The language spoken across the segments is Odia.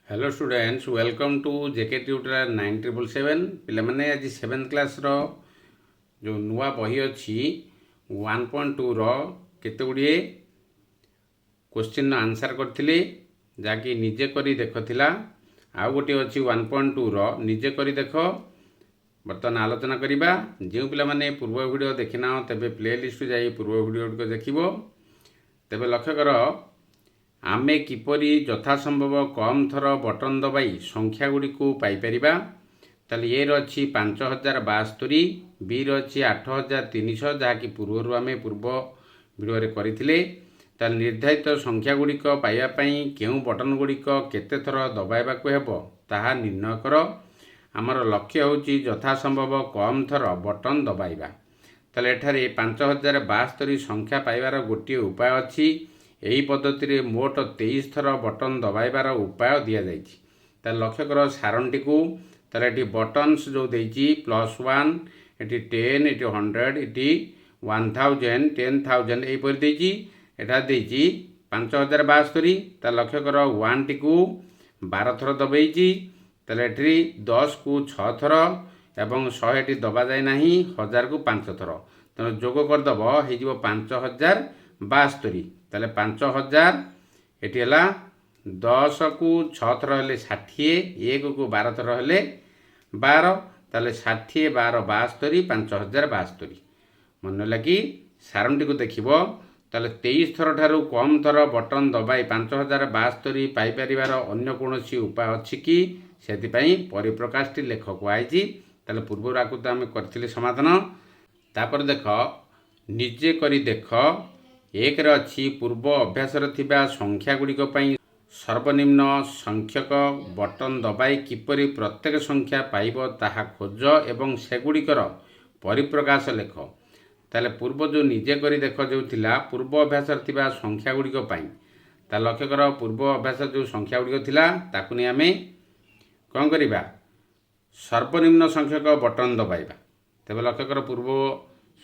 Hello students, welcome to JK tutorial 9777। पिलामाने आज 7th क्लास रो जो नुआ बही अच्छी 1.2 रो केते गुड़िए क्वेश्चन आंसर करथिले जाकि निजे करी देखथिला। आउ गोटे अच्छी 1.2 रो निजे करी देखो। बर्तमान आलोचना करिबा। जो पिलामाने पूर्व वीडियो देखिना तेबे प्लेलिस्ट जाई पूर्व वीडियो को देखिबो। तेबे लक्ष्य करो आमे किपरि यथासंभव कम थर बटन दबाई संख्या गुड़ी को पाइपरिबा। ताले ए रछि 5072, बी रछि 8300 जहाँकि पूर्व आम पूर्व वीडियो रे करथिले। ताले निर्धारित संख्या गुड़िक पाइबा पई केउ बटन गुड़िक केते थर दबाइबाकु हेबो ताहा निर्णय कर। आमर लक्ष्य होछि यथासंभव कम थर बटन दबाइबा। ताले एठारे 5072 संख्या पाइबार गोटे उपाय अछि। यही पद्धति रे मोट 23 थर बटन दबाइबार उपाय दिया जाइछि। ताले लक्ष्य कर सारणी को। ताले एटी बटन्स जो देइछि +1, एटी 10, एटी 100, एटी 1000, 10000 एही पर देइछि। एटा देइछि 5072। ताले लक्ष्य कर 1 टी को 12 थर दबाइछि। ताले एठी 10 को 6 थर एवं 100 एटी दबा जाय नाही, 1000 को 5 थर। तेणु जोग कर दबो हे जिवो 5072। ताले 5000 एटी हला 10 को 6 थर हेले 60, 1 को 12 थर हेले 12। ताले 60, 12, 72, 5072। मन लगी सारणी को देखिबो। ताले 23 थर ठारू कम थर बटन दबाई 5072 पाई परिवार अन्य कोनोसी उपाय अछि कि सेति पई परिप्रकाशटी लेख कुआइछि। ताले पूर्व आकु त आमे करथिले समाधान। तापर देख निजे करी देख। एक रे अछि पूर्व अभ्यास रे थिबा संख्या गुड़िक पई सर्वनिम्न संख्यक बटन दबाई किपरि प्रत्येक संख्या पाइब ताहा खोज एवं सेगुड़िकर परिप्रकाश लेख। ताले पूर्व जो निजे करी देख जो थिला पूर्व अभ्यास रे थिबा संख्या गुड़िक पई ता लक्ष्य कर पूर्व अभ्यास जो संख्या गुड़िक थिला ताकु नै आमे कोन करिबा सर्वनिम्न संख्यक बटन दबाइबा। तेबे लक्ष्य कर पूर्व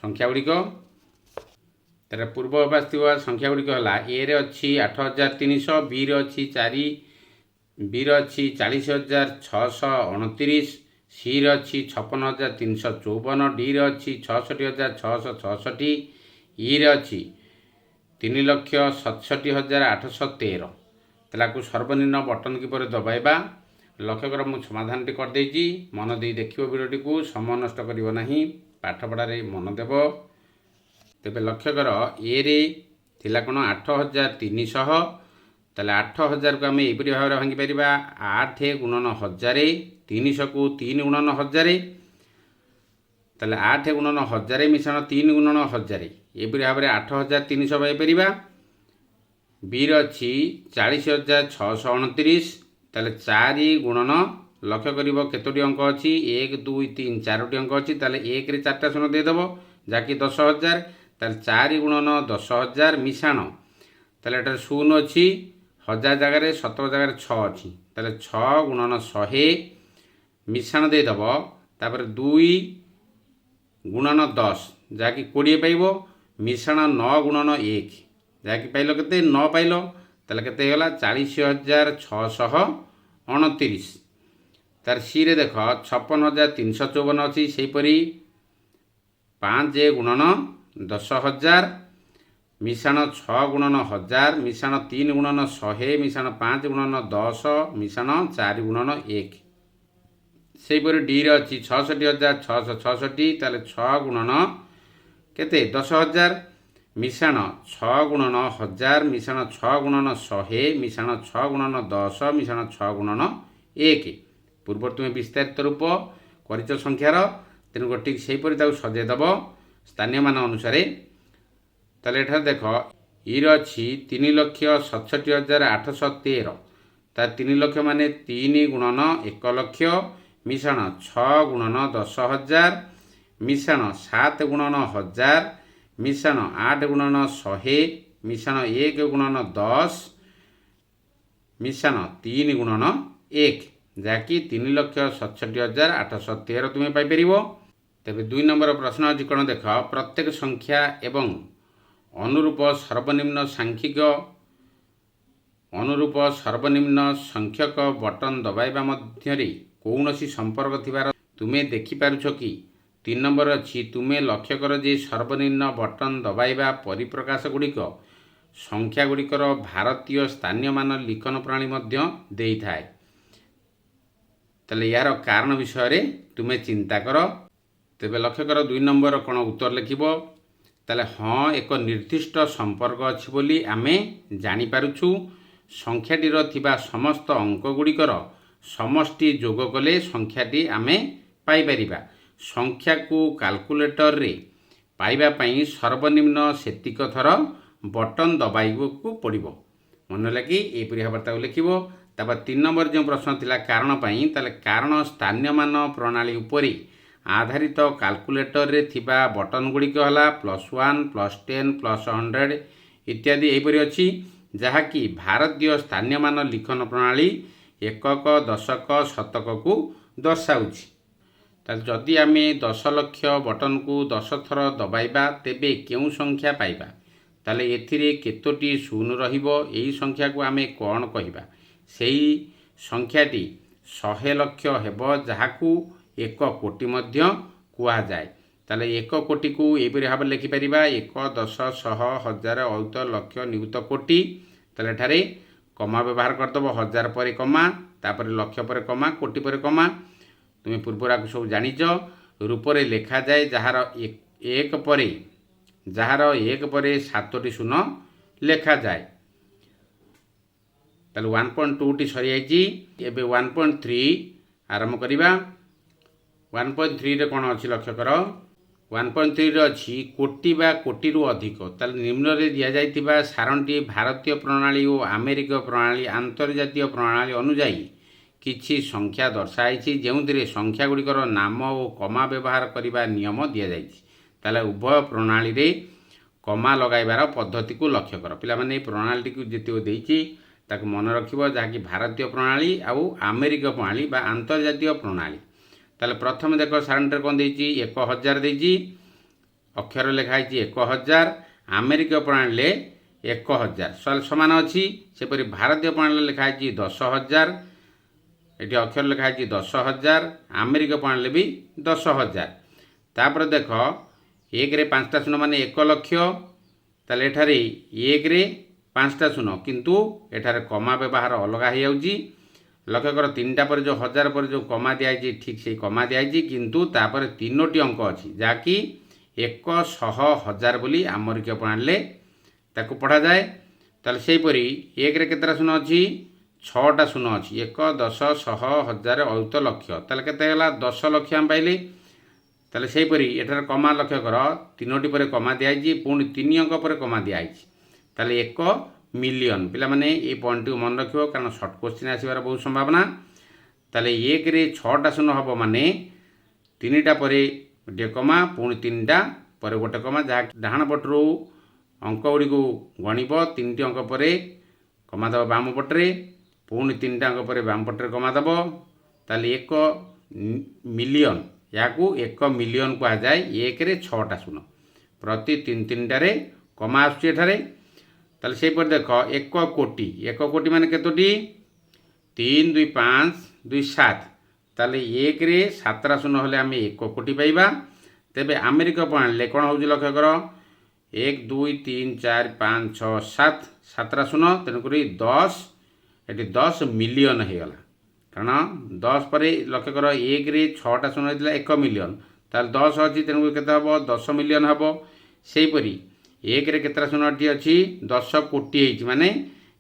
संख्या गुड़िक तार पूर्व अभ्यास थिबा संख्या गुड़िक हला ए रे अछि 8300, बी रे अछि 40629, सी रे अछि 56354, डी रे अछि 66666, ई रे अछि 3,67,813। तालाकु सर्वनिम्न बटन किपर दबाइबा। लक्ष्य कर मु समाधान टी कर देइछि। मन देई देखिबो वीडियोटी को, समय नष्ट करिवो नाही, पाठ पढ़ारे मन देबो। तेबे लक्ष्य कर ए रे थिला कोन 8300। ताले 8000 को आमे एपरि भाबरे भांगी परिबा 8 गुणन 1000, 300 को 3 गुणन 1000। ताले 8 गुणन 1000 मिश्रण 3 गुणन 1000 एपरि भाबरे 8300 पाई परिबा। बी रे अछि 40629। ताले 4 गुणन लक्ष्य करिवो केतोटी अंक अछि 1 2 3 4टी अंक अछि। ताले 1 रे 4टा शून्य दे दबो जाकि 10000। ताले 4 गुणन 10000 मिश्रण ताले एटा 0 अछि 1000 जगह रे 70 जगह रे 6 अछि। ताले 6 गुणन 100 मिश्रण दे दबो। तापर 2 गुणन 10 जाकि 20 पाइबो मिश्रण 9 गुणन 1 जाकि पाइलो केते 9 पाइलो। ताले केते हेला 40629। तार सी रे देख 56354 अछि। सेही परी 5 गुणन 10000 मिश्रण 6 गुणन 1000 मिश्रण 3 गुणन 100 मिश्रण 5 गुणन 10 मिश्रण 4 गुणन 1। सेही परी डी रे अछि 66666। ताले 6 गुणन केते 10000 मिश्रण 6 गुणन 1000 मिश्रण 6 गुणन 100 मिश्रण 6 गुणन 10 मिश्रण 6 गुणन 1। पूर्व तुमे विस्तारित रूप करिच संख्यार। तेणु गोटे सेहीपरि ताକୁ सजाई देव स्थानीय मान अनुसार। ताले एठा देख ई रे अछि 3,67,813। ता 3 लक्ष माने 3 गुणन 1 लक्ष मिश्रण 6 गुणन 10,000 मिश्रण 7 गुणन 1000 मिश्रण 8 गुणन 100 मिश्रण 1 गुणन 10 मिश्रण 3 गुणन 1 जाकि 3,67,813 तुमे पाई परिबो। तेबे 2 नंबर प्रश्न अछि कोन देख प्रत्येक संख्या एवं अनुरूप सर्वनिम्न सांख्यिक ଅନୁରୂପ ସର୍ବନିମ୍ନ ସଂଖ୍ୟକ ବଟନ୍ ଦବାଇବା ମଧ୍ୟରେ କୌଣସି ସମ୍ପର୍କ ଥିବାର ତୁମେ ଦେଖିପାରୁଛ କି? 3 ନମ୍ବର ଅଛି, ତୁମେ ଲକ୍ଷ୍ୟ କର ଯେ ସର୍ବନିମ୍ନ ବଟନ୍ ଦବାଇବା ପରିପ୍ରକାଶଗୁଡ଼ିକ ସଂଖ୍ୟାଗୁଡ଼ିକର ଭାରତୀୟ ସ୍ଥାନୀୟମାନ ଲିଖନ ପ୍ରଣାଳୀ ମଧ୍ୟ ଦେଇଥାଏ। ତାହେଲେ ଏହାର କାରଣ ବିଷୟରେ ତୁମେ ଚିନ୍ତା କର। ତେବେ ଲକ୍ଷ୍ୟ କର 2 ନମ୍ବର କ'ଣ ଉତ୍ତର ଲେଖିବ। ତାହେଲେ ହଁ, ଏକ ନିର୍ଦ୍ଦିଷ୍ଟ ସମ୍ପର୍କ ଅଛି ବୋଲି ଆମେ ଜାଣିପାରୁଛୁ। ସଂଖ୍ୟାଟିର ଥିବା ସମସ୍ତ ଅଙ୍କଗୁଡ଼ିକର ସମଷ୍ଟି ଯୋଗ କଲେ ସଂଖ୍ୟାଟି ଆମେ ପାଇପାରିବା। ସଂଖ୍ୟାକୁ କାଲକୁଲେଟରରେ ପାଇବା ପାଇଁ ସର୍ବନିମ୍ନ ସେତିକ ଥର ବଟନ୍ ଦବାଇବାକୁ ପଡ଼ିବ। ମନେ ହେଲା କି? ଏହିପରି ଭାବରେ ତାକୁ ଲେଖିବ। ତାପରେ 3 ନମ୍ବର ଯେଉଁ ପ୍ରଶ୍ନ ଥିଲା କାରଣ ପାଇଁ, ତାହେଲେ କାରଣ ସ୍ଥାନୀୟମାନ ପ୍ରଣାଳୀ ଉପରେ ଆଧାରିତ କାଲକୁଲେଟରରେ ଥିବା ବଟନ୍ ଗୁଡ଼ିକ ହେଲା +1, +10, +100 ଇତ୍ୟାଦି ଏହିପରି ଅଛି, ଯାହାକି ଭାରତୀୟ ସ୍ଥାନୀୟମାନ ଲିଖନ ପ୍ରଣାଳୀ ଏକକ, ଦଶକ, ଶତକକୁ ଦର୍ଶାଉଛି। ତାହେଲେ ଯଦି ଆମେ 10 ଲକ୍ଷ ବଟନ୍କୁ 10 ଥର ଦବାଇବା ତେବେ କେଉଁ ସଂଖ୍ୟା ପାଇବା? ତାହେଲେ ଏଥିରେ କେତୋଟି ଶୂନ ରହିବ? ଏହି ସଂଖ୍ୟାକୁ ଆମେ କ'ଣ କହିବା? ସେହି ସଂଖ୍ୟାଟି 100 ଲକ୍ଷ ହେବ, ଯାହାକୁ 1 କୋଟି ମଧ୍ୟ କୁହାଯାଏ। ତାହେଲେ 1 କୋଟିକୁ ଏହିପରି ଭାବରେ ଲେଖିପାରିବା 1, 10, 100, 1000, ଅୟୁତ, ଲକ୍ଷ, ନିୟୁତ, କୋଟି। ତାହେଲେ ଏଠାରେ କମା ବ୍ୟବହାର କରିଦେବ। 1000 ପରେ କମା, ତାପରେ ଲକ୍ଷ ପରେ କମା, କୋଟି ପରେ କମା। ତୁମେ ପୂର୍ବରାକୁ ସବୁ ଜାଣିଛ। ରୂପରେ ଲେଖାଯାଏ ଯାହାର 1 ପରେ 7ଟି ଶୂନ ଲେଖାଯାଏ। ତାହେଲେ 1.2ଟି ସରିଯାଇଛି। ଏବେ 1.3 ଆରମ୍ଭ କରିବା। 1.3ରେ କ'ଣ ଅଛି ଲକ୍ଷ୍ୟ କର। 1.3ରେ ଅଛି କୋଟି ବା କୋଟିରୁ ଅଧିକ। ତାହେଲେ ନିମ୍ନରେ ଦିଆଯାଇଥିବା ସାରଣୀଟି ଭାରତୀୟ ପ୍ରଣାଳୀ ଓ ଆମେରିକୀୟ ପ୍ରଣାଳୀ ଆନ୍ତର୍ଜାତୀୟ ପ୍ରଣାଳୀ ଅନୁଯାୟୀ କିଛି ସଂଖ୍ୟା ଦର୍ଶାଯାଇଛି, ଯେଉଁଥିରେ ସଂଖ୍ୟାଗୁଡ଼ିକର ନାମ ଓ କମା ବ୍ୟବହାର କରିବା ନିୟମ ଦିଆଯାଇଛି। ତାହେଲେ ଉଭୟ ପ୍ରଣାଳୀରେ କମା ଲଗାଇବାର ପଦ୍ଧତିକୁ ଲକ୍ଷ୍ୟ କର। ପିଲାମାନେ ଏହି ପ୍ରଣାଳୀଟିକୁ ଯେତିକି ଦେଇଛି ତାକୁ ମନେ ରଖିବ, ଯାହାକି ଭାରତୀୟ ପ୍ରଣାଳୀ ଆଉ ଆମେରିକୀୟ ପ୍ରଣାଳୀ ବା ଆନ୍ତର୍ଜାତୀୟ ପ୍ରଣାଳୀ। ତାହେଲେ ପ୍ରଥମେ ଦେଖ ସାରଣୀରେ କ'ଣ ଦେଇଛି, 1000 ଦେଇଛି, ଅକ୍ଷର ଲେଖା ହେଇଛି 1000। ଆମେରିକୀୟ ପ୍ରଣାଳୀରେ 1000 ସମାନ ଅଛି। ସେପରି ଭାରତୀୟ ପ୍ରଣାଳୀରେ ଲେଖା ହେଇଛି 10000। ଏଠି ଅକ୍ଷର ଲେଖା ହେଇଛି 10000। ଆମେରିକୀୟ ପ୍ରଣାଳୀରେ ବି 10000। ତାପରେ ଦେଖ 1ରେ 5ଟା ଶୂନ ମାନେ 1 ଲକ୍ଷ। ତାହେଲେ ଏଠାରେ 1ରେ 5ଟା ଶୂନ, କିନ୍ତୁ ଏଠାରେ କମା ବ୍ୟବହାର ଅଲଗା ହେଇଯାଉଛି। ଲକ୍ଷ୍ୟ କର 3ଟା ପରେ ଯେଉଁ 1000 ପରେ ଯେଉଁ କମା ଦିଆଯାଇଛି ଠିକ୍ ସେଇ କମା ଦିଆଯାଇଛି, କିନ୍ତୁ ତାପରେ 3ଟି ଅଙ୍କ ଅଛି, ଯାହାକି 100,000 ବୋଲି ଆମେରିକୀୟ ପ୍ରଣାଳୀରେ ତାକୁ ପଢ଼ାଯାଏ। ତାହେଲେ ସେହିପରି 1ରେ କେତେଟା ଶୂନ ଅଛି? 6ଟା ଶୂନ ଅଛି। 1, 10, 100, 1000, ଅୟୁତ, ଲକ୍ଷ। ତାହେଲେ କେତେ ହେଲା? 10 ଲକ୍ଷ ଆମେ ପାଇଲେ। ତାହେଲେ ସେହିପରି ଏଠାରେ କମା ଲକ୍ଷ୍ୟ କର, 3ଟି ପରେ କମା ଦିଆଯାଇଛି, ପୁଣି 3 ଅଙ୍କ ପରେ କମା ଦିଆଯାଇଛି। ତାହେଲେ 1 ମିଲିୟନ। ପିଲାମାନେ এই ପଏଣ୍ଟଟିକୁ ମନେ ରଖିବ, କାରଣ ସର୍ଟ କୋଶ୍ଚିନ୍ ଆସିବାର ବହୁତ ସମ୍ଭାବନା। ତାହେଲେ 1ରେ 6ଟା ଶୂନ ହେବ, ମାନେ 3ଟା ପରେ ଗୋଟିଏ କମା, ପୁଣି 3ଟା ପରେ ଗୋଟେ କମା, ଯାହା ଡାହାଣ ପଟରୁ ଅଙ୍କ ଗୁଡ଼ିକୁ ଗଣିବ। 3ଟି ଅଙ୍କ ପରେ କମା ଦେବ ବାମ ପଟରେ, ପୁଣି 3ଟା ଅଙ୍କ ପରେ ବାମ ପଟରେ କମା ଦେବ। ତାହେଲେ 1 ମିଲିୟନ, ଏହାକୁ 1 ମିଲିୟନ କୁହାଯାଏ। 1ରେ 6ଟା ଶୂନ, ପ୍ରତି 3ଟାରେ କମା ଆସୁଛି ଏଠାରେ। ତାହେଲେ ସେହିପରି ଦେଖ 1 କୋଟି। 1 କୋଟି ମାନେ କେତୋଟି? 3, 2, 5, 2, 7। ତାହେଲେ 1ରେ 7ଟା ଶୂନ ହେଲେ ଆମେ 1 କୋଟି ପାଇବା। ତେବେ ଆମେରିକୀୟ ପ୍ରଣାଳୀରେ କ'ଣ ହେଉଛି ଲକ୍ଷ୍ୟ କର, 1, 2, 3, 4, 5, 6, 7, 7ଟା ଶୂନ, ତେଣୁକରି 10, ଏଠି 10 ମିଲିୟନ ହେଇଗଲା। କାରଣ 10 ପରେ ଲକ୍ଷ୍ୟ କର 1ରେ 6ଟା ଶୂନ ହେଇଥିଲା 1 ମିଲିୟନ, ତାହେଲେ 10 ଅଛି, ତେଣୁକରି କେତେ ହେବ? 10 ମିଲିୟନ ହେବ। ସେହିପରି 1ରେ କେତେଟା ଶୂନ ଏଠି ଅଛି? 10 କୋଟି ହେଇଛି, ମାନେ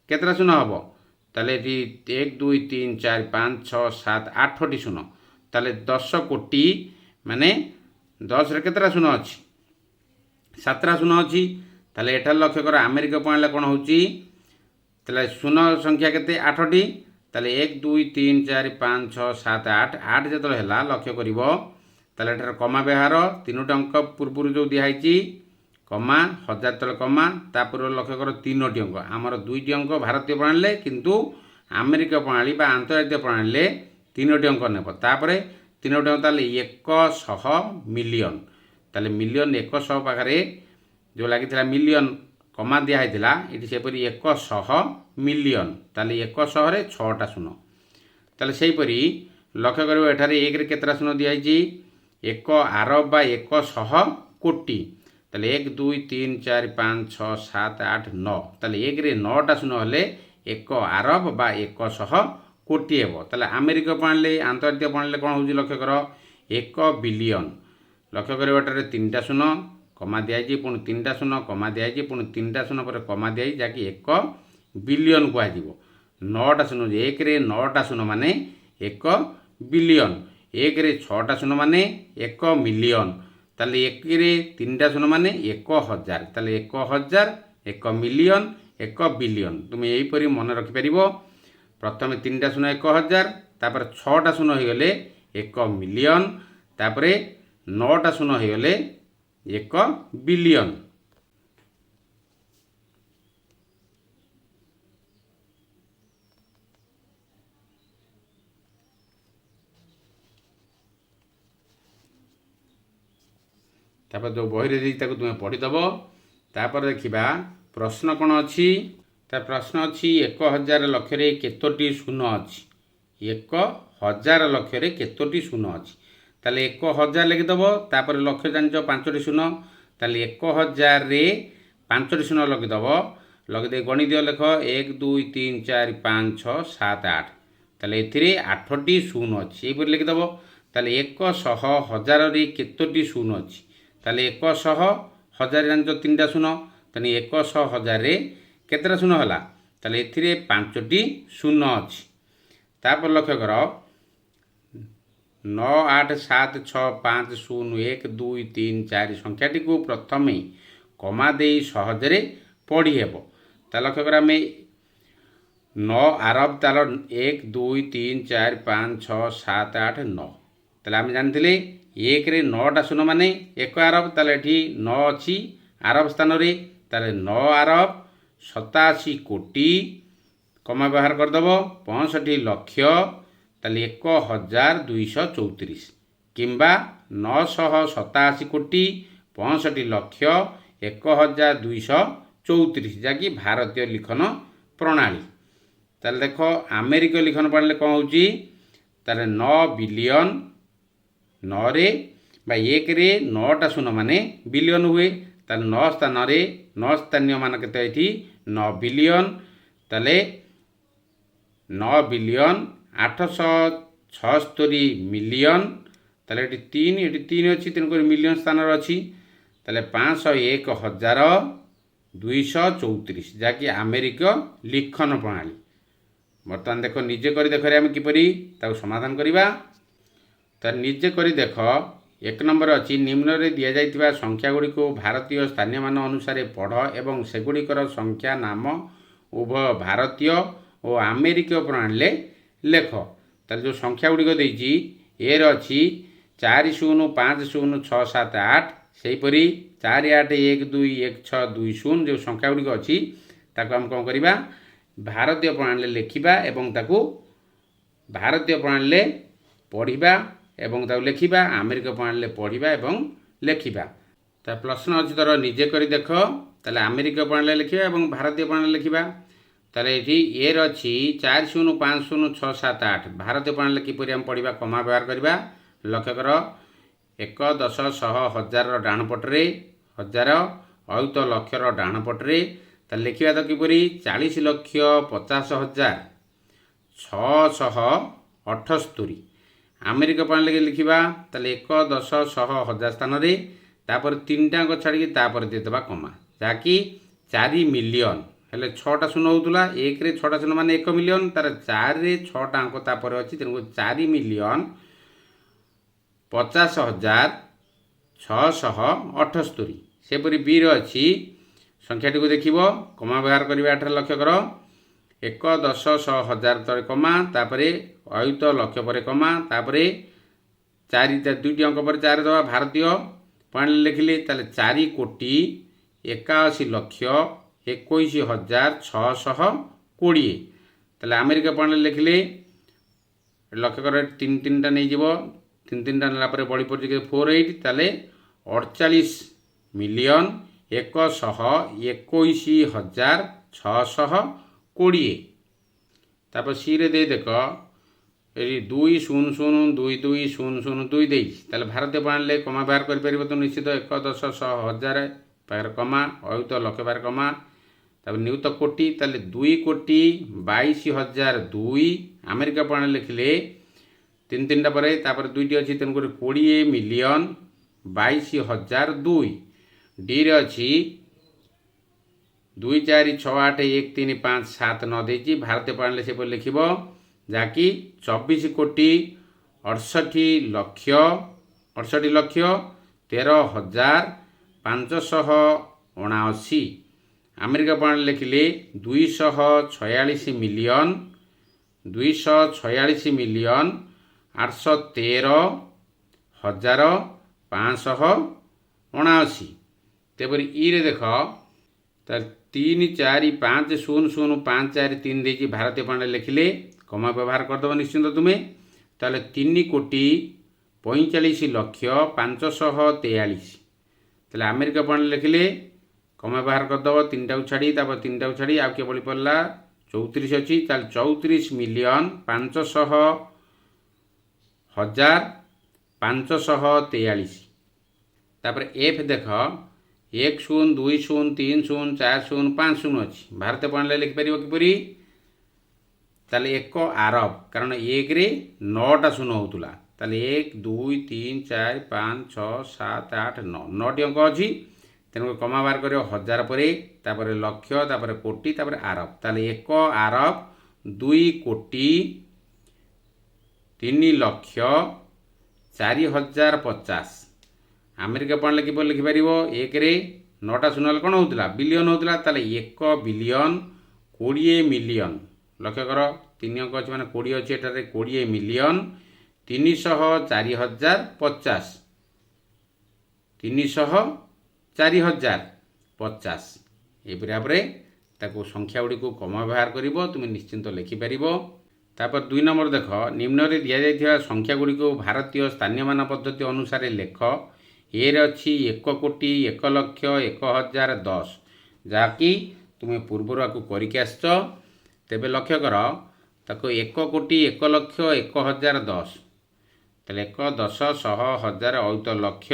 କେତେଟା ଶୂନ ହେବ? ତାହେଲେ ଏଠି 1, 2, 3, 4, 5, 6, 7, 8ଟି ଶୂନ। ତାହେଲେ 10 କୋଟି ମାନେ 10ରେ କେତେଟା ଶୂନ ଅଛି? 7ଟା ଶୂନ ଅଛି। ତାହେଲେ ଏଠାରେ ଲକ୍ଷ୍ୟ କର ଆମେରିକୀୟ ପ୍ରଣାଳୀରେ କ'ଣ ହେଉଛି? ତାହେଲେ ଶୂନ ସଂଖ୍ୟା କେତେ? 8ଟି। ତାହେଲେ 1, 2, 3, 4, 5, 6, 7, 8। 8 ଯେତେବେଳେ ହେଲା ଲକ୍ଷ୍ୟ କରିବ, ତାହେଲେ ଏଠାରେ କମା ବ୍ୟବହାର। 3ଟି ଅଙ୍କ ପୂର୍ବରୁ ଯେଉଁ ଦିଆହେଇଛି କମା, 1000 ତଳେ କମା, ତାପରେ ଲକ୍ଷ୍ୟ କର 3ଟି ଅଙ୍କ। ଆମର 2ଟି ଅଙ୍କ ଭାରତୀୟ ପ୍ରଣାଳୀରେ, କିନ୍ତୁ ଆମେରିକୀୟ ପ୍ରଣାଳୀ ବା ଆନ୍ତର୍ଜାତୀୟ ପ୍ରଣାଳୀରେ 3ଟି ଅଙ୍କ ନେବ। ତାପରେ 3ଟି ଅଙ୍କ, ତାହେଲେ 100 ମିଲିୟନ। ତାହେଲେ ମିଲିୟନ 100 ପାଖରେ ଯେଉଁ ଲାଗିଥିଲା ମିଲିୟନ कमा दिखाई ये सेपरी 100 मिलियन ताले 100 6टा शून ताले सेहीपरि लक्ष्य कर एठारे 1 रे केतरा शून दिखाई 1 अरब बा 100 कोटी ताले 1 2 3 4 5 6 7 8 9 ताले 1 रे 9टा शून हेले 1 अरब बा 100 कोटी हेब ताले अमेरिका प्रणाली आंतर्जातीय प्रणाली कौन हो लक्ष्य कर 1 बिलियन लक्ष्य कर एठारे 3टा शून कमा दिखाई पुणी 3टा शून कमा दिखाई पुणी 3टा शून पर कमा दिखाई जहाँकि 1 बिलियन कहुब 9टा शून 1 रे 9टा शून माने 1 बिलियन 1 रे 6टा शून माने 1 मिलियन ताले 1 रे 3टा शून माने 1000 ताले 1000 1 मिलियन 1 बिलियन तुम यहीपरि मन रखिपर प्रथम 3टा शून 1000 तापर 6टा शून हो गले 1 मिलियन तापर 9टा शून हो गले 1 बिलियन तापर जो बही रे तुम्हें पढ़ीदेव तापर देखा प्रश्न कौन अच्छी प्रश्न अच्छी 1000 लक्ष केतोटी शून अच्छी 1000 लक्ष केतोटी शून अच्छी ताले 1000 लिखिदेव तापर लक्ष जानिच 5टी शून ताले 1000 रे 5टी शून लखिदेव लखिदे गणित लेख 1 2 3 4 5 6 7 8 ताले एथिरे 8टी शून अच्छी यहीपरि लिखिदेव ताले 100 हजार रे केतोटी शून अच्छी ताले 100 हजार जानिच 3टा शून ताले 100 हजार रे केतरा शून होला ताले एथिरे 5टी शून अच्छी तापर लक्ष्य कर 9 8 7 6 5 0 1 2 3 4 संख्याटी को प्रथमे कमा दे सहजरे पढ़ी हेब ता लक्ष्य कर आम 9 अरब तार 1 2 3 4 5 6 7 8 9 ताले आम जानिथिले 1 रे 9टा शून माने 1 अरब ताले एठी 9 अच्छी अरब स्थान रे ताले 9 अरब 87 कोटी कमा व्यवहार करदेव 65 लक्ष ताले 1234 किंबा 987 कोटी 65 लक्ष 1234 जहाँकि भारतीय लिखन प्रणाली ताले देख अमेरिका लिखन प्रणाली कौन हो ताले 9 बिलियन 9 रे बा 1 रे 9टा शून माने बिलियन हुए ताले 9 स्थान रे 9 स्थानीय मान केते एठी 9 बिलियन ताले 9 बिलियन 876 मिलियन ताले एटी 3 अच्छी तेणुक मिलियन स्थान अच्छी ताले 501,234 जहाँकि अमेरिका लिखन प्रणाली बर्तमान देख निजे कर देख आम किपरि ताको समाधान करवा तो निजे कर देख 1 नंबर अच्छी निम्न रे दिया जाइतिबा संख्या गुड़ी को भारतीय स्थानीय मान अनुसार पढ़ एवं सेगुड़िकर संख्या नाम उभय भारतीय और अमेरिकीय प्रणाली लेख तार जो संख्या गुड़िक देती ए अच्छी 4 0 5 0 6 7 8 सेहीपरि 4 8 1 2 1 6 2 0 जो संख्या गुड़िक अच्छी ताको हम कौन करवा भारतीय प्रणाली लिखा एवं ताको भारतीय प्रणाली पढ़ा एवं ताको लिखा अमेरिका प्रणाली पढ़ा एवं लिखा ता प्रश्न अच्छी तर निजे कर देख ताले अमेरिका प्रणाली लिखा एवं भारतीय प्रणाली लिखा ताले ये ए अच्छी 4 0 5 0 6 7 8 भारतीय प्रणाली किपरि हम पढ़ा कमा व्यवहार करवा लक्ष्य कर 1 10 100 हजार डाण पटरे हजार अयुत लक्षर डाण पटरे ताले लिखा तो किपरि 40 लक्ष 50 हजार 678 अमेरिका प्रणाली लिखा ताले 1 10 100 हजार स्थान रे तापर 3टा अंक छाड़ी तापर देदेबा कमा जहाँकि 4 मिलियन हेले 6टा शून होता 1 रे 6टा शून माने 1 मिलियन तार 4 रे 6टा अंक तापर अच्छी तेणु 4 मिलियन 50,678 सेपरी बी अच्छी संख्याटी को देख कमा व्यवहार करवा लक्ष्य कर 1 10 100 हजार तले कमा तापर अयुत लक्ष पर कमा तापर 4 2टी अंक पर 4 दवा भारतीय प्रणाली लिखिले ताले 4 कोटी 81 लक्ष 21,620 ताले अमेरिका प्रणाली लिखिले लक्ष्य कर 3 टा नहीं जीव 3 टा नेला बड़ी पड़े 48 ताले 48 मिलियन 1,21,620 তারপর সিরে দিয়ে দেখ এই 2,00,22,00,2 ଦେଇଛି ତାହେଲେ ଭାରତୀୟ ପ୍ରଣାଳୀରେ କମା ବାହାର କରିପାରିବ ତ ନିଶ୍ଚିତ 1,10,100,1000 ପାଖରେ କମା ଅୟୁତ ଲକ୍ଷ ପାଖରେ କମା ତାପରେ ନିୟୁତ କୋଟି ତାହେଲେ 2,22,002 ଆମେରିକା ପ୍ରଣାଳୀ ଲେଖିଲେ ତିନିଟା ପରେ ତାପରେ ଦୁଇଟି ଅଛି ତେଣୁକରି 20,22,002 ଡିରେ ଅଛି 2,4,6,8,1,3,5,7,9 ଦେଇଛି ଭାରତୀୟ ପ୍ରଣାଳୀରେ ସେପରି ଲେଖିବ ଯାହାକି 24,68,13,579 ଆମେରିକା ପ୍ରଣାଳୀ ଲେଖିଲେ 2,46,813,579 ତେବେ ଇରେ ଦେଖ ତାର 3,4,5,0,0,5,4,3 ଦେଇଛି ଭାରତୀୟ ପ୍ରଣାଳୀ ଲେଖିଲେ କମା ବ୍ୟବହାର କରିଦେବ ନିଶ୍ଚିନ୍ତ ତୁମେ ତାହେଲେ 3,45,05,43 ତାହେଲେ ଆମେରିକା ପ୍ରଣାଳୀ ଲେଖିଲେ କମା ବ୍ୟବହାର କରିଦେବ ତିନିଟାକୁ ଛାଡ଼ି ତାପରେ ତିନିଟାକୁ ଛାଡ଼ି ଆଉ କେବଳ ପଡ଼ିଲା 34 ଅଛି ତାହେଲେ 34,500,543 ତାପରେ ଏଫ୍ ଦେଖ 1,0, 2,0, 3,0, 4,0, 5,0 ଅଛି ଭାରତୀୟ ପ୍ରଣାଳୀରେ ଲେଖିପାରିବ କିପରି ତାହେଲେ 1 ଆରବ କାରଣ 1ରେ 9ଟା ଶୂନ ହେଉଥିଲା ତାହେଲେ 1, 2, 3, 4, 5, 6, 7, 8, 9 9ଟି ଅଙ୍କ ଅଛି ତେଣୁ କମା ବାହାର କରିବ 1000 ପରେ ତାପରେ ଲକ୍ଷ ତାପରେ କୋଟି ତାପରେ ଆରବ ତାହେଲେ 1 ଆରବ 2,03,04,050 ଆମେରିକା ପ୍ରଣାଳୀ କିପରି ଲେଖିପାରିବ 1ରେ 9ଟା ଶୂନ ହେଲେ କ'ଣ ହେଉଥିଲା ବିଲିୟନ ହେଉଥିଲା ତାହେଲେ 1,20,20,000,000 ଲକ୍ଷ୍ୟ କର 3 ଅଙ୍କ ଅଛି ମାନେ 20 ଅଛି ଏଠାରେ 20,03,04,050 304,050 ଏପରି ଭାବରେ ତାକୁ ସଂଖ୍ୟା ଗୁଡ଼ିକୁ କମା ବ୍ୟବହାର କରିବ ତୁମେ ନିଶ୍ଚିନ୍ତ ଲେଖିପାରିବ ତାପରେ 2 ନମ୍ବର ଦେଖ ନିମ୍ନରେ ଦିଆଯାଇଥିବା ସଂଖ୍ୟା ଗୁଡ଼ିକୁ ଭାରତୀୟ ସ୍ଥାନୀୟମାନ ପଦ୍ଧତି ଅନୁସାରେ ଲେଖ ଏରେ ଅଛି 1,00,000,1,00,010 ଯାହାକି ତୁମେ ପୂର୍ବରୁ ଆକୁ କରିକି ଆସିଛ ତେବେ ଲକ୍ଷ୍ୟ କର ତାକୁ 1,00,000,1,00,010 ତାହେଲେ 1, 10, 100, 1000 ଅୟୁତ ଲକ୍ଷ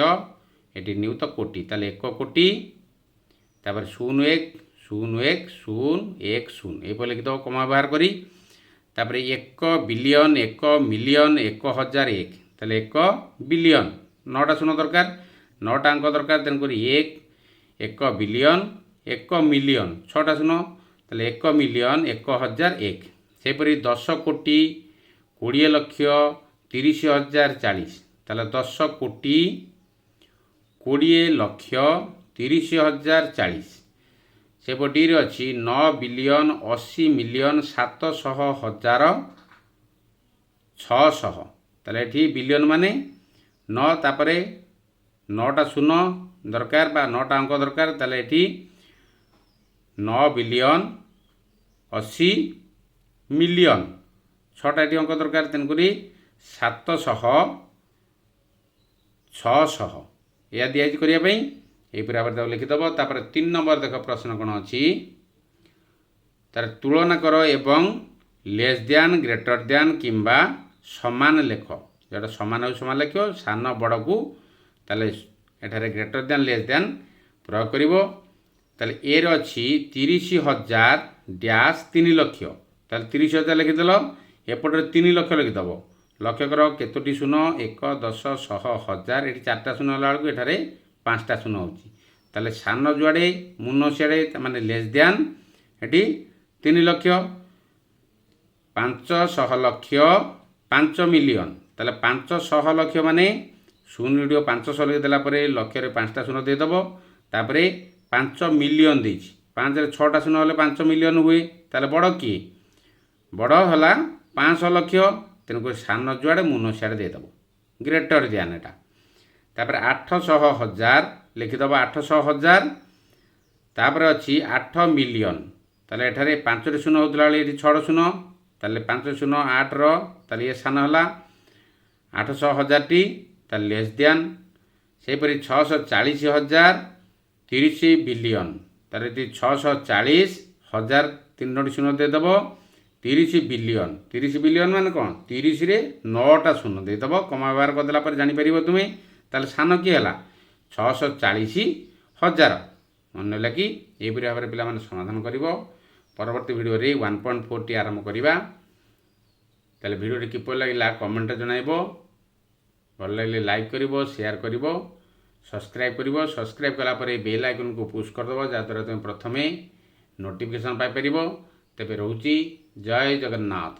ଏଠି ନିୟୁତ କୋଟି ତାହେଲେ 1 କୋଟି ତାପରେ 0,1,0,1,0,1,0 ଏହିପରି ଲେଖିଦେବ କମା ବ୍ୟବହାର କରି ତାପରେ 1 ବିଲିୟନ 1 ମିଲିୟନ 1,001 ତାହେଲେ 1 ବିଲିୟନ 9ଟା ଶୂନ ଦରକାର 9ଟା ଅଙ୍କ ଦରକାର ତେଣୁକରି 1 ବିଲିୟନ 1 ମିଲିୟନ 6ଟା ଶୂନ ତାହେଲେ 1 ମିଲିୟନ 1,001 ସେହିପରି 10 କୋଟି 20 ଲକ୍ଷ 30,040 ତାହେଲେ 10 କୋଟି 20 ଲକ୍ଷ 30,040 ସେପଟିରେ ଅଛି 9 ବିଲିୟନ 80 ମିଲିୟନ 700,000,600 ତାହେଲେ ଏଠି ବିଲିୟନ ମାନେ 9 ତାପରେ 9ଟା ଶୂନ ଦରକାର ବା 9ଟା ଅଙ୍କ ଦରକାର ତାହେଲେ ଏଠି 9 ବିଲିୟନ 80 ମିଲିୟନ 6ଟା ଏଠି ଅଙ୍କ ଦରକାର ତେଣୁକରି 700 600 ଏହା ଦିଆଯାଇଛି କରିବା ପାଇଁ ଏହିପରି ଭାବରେ ତାକୁ ଲିଖିଦେବ ତାପରେ 3 ନମ୍ବର ଦେଖ ପ୍ରଶ୍ନ କ'ଣ ଅଛି ତାର ତୁଳନା କର ଏବଂ ଲେସ୍ ଦ୍ୟାନ୍ ଗ୍ରେଟର ଦ୍ୟାନ୍ କିମ୍ବା ସମାନ ଲେଖ ଯେଉଁଟା ସମାନ ହେଉ ସମାନ ଲେଖିବ ସାନ ବଡ଼କୁ ତାହେଲେ ଏଠାରେ ଗ୍ରେଟର ଦ୍ୟାନ୍ ଲେସ୍ ଦ୍ୟାନ୍ ପ୍ରୟୋଗ କରିବ ତାହେଲେ ଏରେ ଅଛି 30,000 ଡ୍ୟାସ୍ 3 ଲକ୍ଷ ତାହେଲେ 30,000 ଲେଖିଦେଲ ଏପଟରେ 3 ଲକ୍ଷ ଲେଖିଦେବ ଲକ୍ଷ୍ୟ କର କେତୋଟି ଶୂନ 1, 10, 100, 1000 ଏଠି 4ଟା ଶୂନ ହେଲା ବେଳକୁ ଏଠାରେ 5ଟା ଶୂନ ହେଉଛି ତାହେଲେ ସାନ ଯୁଆଡ଼େ ମୁନ ସିଆଡ଼େ ମାନେ ଲେସ୍ ଦ୍ୟାନ୍ ଏଠି 3 ଲକ୍ଷ 500 ଲକ୍ଷ 5 ମିଲିୟନ ତାହେଲେ 500 ଲକ୍ଷ ମାନେ ଶୂନ ଗୁଡ଼ିକ 500 ଲେଖିଦେଲା ପରେ ଲକ୍ଷରେ 5ଟା ଶୂନ ଦେଇଦେବ ତାପରେ 5 ମିଲିୟନ ଦେଇଛି 5ରେ 6ଟା ଶୂନ ହେଲେ 5 ମିଲିୟନ ହୁଏ ତାହେଲେ ବଡ଼ କିଏ ବଡ଼ ହେଲା 500 ଲକ୍ଷ ତେଣୁକରି ସାନ ଯୁଆଡ଼େ ମୁନ ସିଆଡ଼େ ଦେଇଦେବ ଗ୍ରେଟର ଦ୍ୟାନ୍ ଏଟା ତାପରେ 800,000 ଲେଖିଦେବ 800,000 ତାପରେ ଅଛି 8 ମିଲିୟନ ତାହେଲେ ଏଠାରେ 5ଟି ଶୂନ ହେଉଥିଲା ବେଳେ ଏଠି 6 ଶୂନ ତାହେଲେ 5 ଶୂନ 8ର ତାହେଲେ ଇଏ ସାନ ହେଲା 800,000ଟି ତାହେଲେ ଲେସ୍ ଦ୍ୟାନ୍ ସେହିପରି 640,000 30 ବିଲିୟନ ତାର ଏଠି 640,000 3ଟି ଶୂନ ଦେଇଦେବ 30 ବିଲିୟନ। 30 ବିଲିୟନ ମାନେ କ'ଣ 30ରେ 9ଟା ଶୂନ ଦେଇଦେବ କମା ବ୍ୟବହାର କରିଦେଲା ପରେ ଜାଣିପାରିବ ତୁମେ। ତାହେଲେ ସାନ କିଏ ହେଲା 640,000। ମନେ ହେଲା କି ଏହିପରି ଭାବରେ ପିଲାମାନେ ସମାଧାନ କରିବ। ପରବର୍ତ୍ତୀ ଭିଡ଼ିଓରେ 1.4ଟି ଆରମ୍ଭ କରିବା। ତାହେଲେ ଭିଡ଼ିଓଟି କିପରି ଲାଗିଲା କମେଣ୍ଟରେ ଜଣାଇବ। ଭଲ ଲାଗିଲେ ଲାଇକ୍ କରିବ, ସେୟାର କରିବ, ସବସ୍କ୍ରାଇବ୍ କରିବ। ସବସ୍କ୍ରାଇବ୍ କଲାପରେ ବେଲ୍ ଆଇକନ୍କୁ ପୁଶ୍ କରିଦେବ ଯାହାଦ୍ୱାରା ତୁମେ ପ୍ରଥମେ ନୋଟିଫିକେସନ୍ ପାଇପାରିବ। ତେବେ ରହୁଛି ଜୟ ଜଗନ୍ନାଥ।